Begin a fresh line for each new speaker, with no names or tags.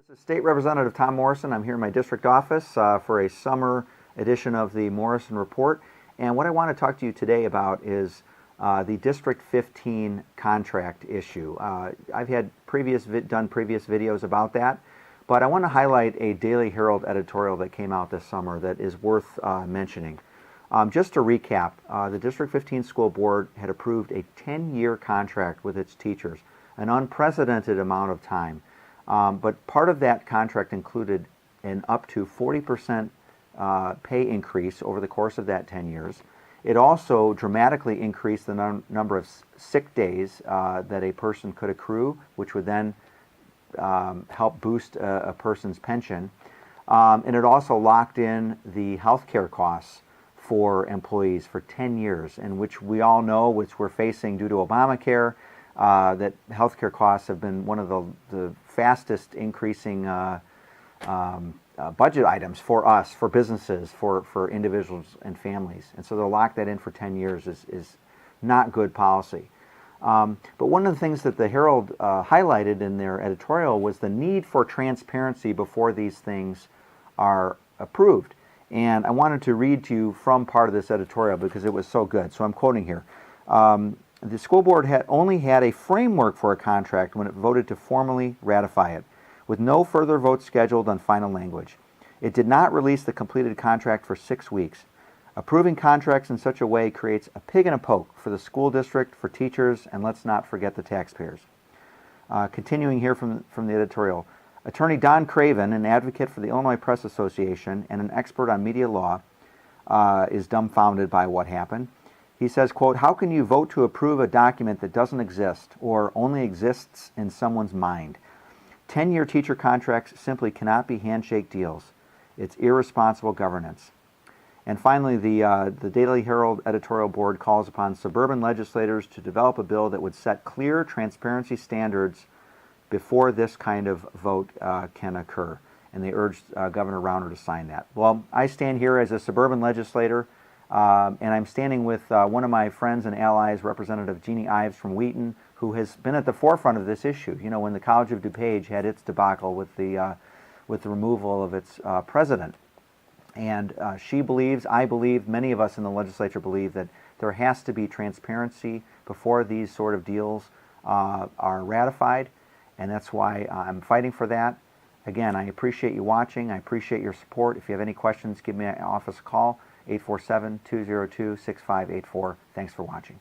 This is State Representative Tom Morrison. I'm here in my district office for a summer edition of the Morrison Report. And what I want to talk to you today about is the District 15 contract issue. I've had done previous videos about that, but I want to highlight a Daily Herald editorial that came out this summer that is worth mentioning. Just to recap, the District 15 School Board had approved a 10-year contract with its teachers, an unprecedented amount of time. But part of that contract included an up to 40% pay increase over the course of that 10 years. It also dramatically increased the number of sick days that a person could accrue, which would then help boost a person's pension. And it also locked in the health care costs for employees for 10 years, in which we all know, which we're facing due to Obamacare, that healthcare costs have been one of the fastest increasing budget items for us, for businesses, for individuals and families. And so to lock that in for 10 years is not good policy. But one of the things that the Herald highlighted in their editorial was the need for transparency before these things are approved. And I wanted to read to you from part of this editorial because it was so good. So I'm quoting here. The school board only had a framework for a contract when it voted to formally ratify it, with no further votes scheduled on final language. It did not release the completed contract for 6 weeks. Approving contracts in such a way creates a pig in a poke for the school district, for teachers, and let's not forget the taxpayers. Continuing here from the editorial, Attorney Don Craven, an advocate for the Illinois Press Association and an expert on media law, is dumbfounded by what happened. He says, quote, "How can you vote to approve a document that doesn't exist or only exists in someone's mind? 10-year teacher contracts simply cannot be handshake deals. It's irresponsible governance." And finally, the Daily Herald editorial board calls upon suburban legislators to develop a bill that would set clear transparency standards before this kind of vote can occur. And they urged Governor Rauner to sign that. Well, I stand here as a suburban legislator, and I'm standing with one of my friends and allies, Representative Jeannie Ives from Wheaton, who has been at the forefront of this issue. You know, when the College of DuPage had its debacle with the removal of its president. And she believes, I believe, many of us in the legislature believe that there has to be transparency before these sort of deals are ratified. And that's why I'm fighting for that. Again, I appreciate you watching. I appreciate your support. If you have any questions, give me an office call, 847-202-6584. Thanks for watching.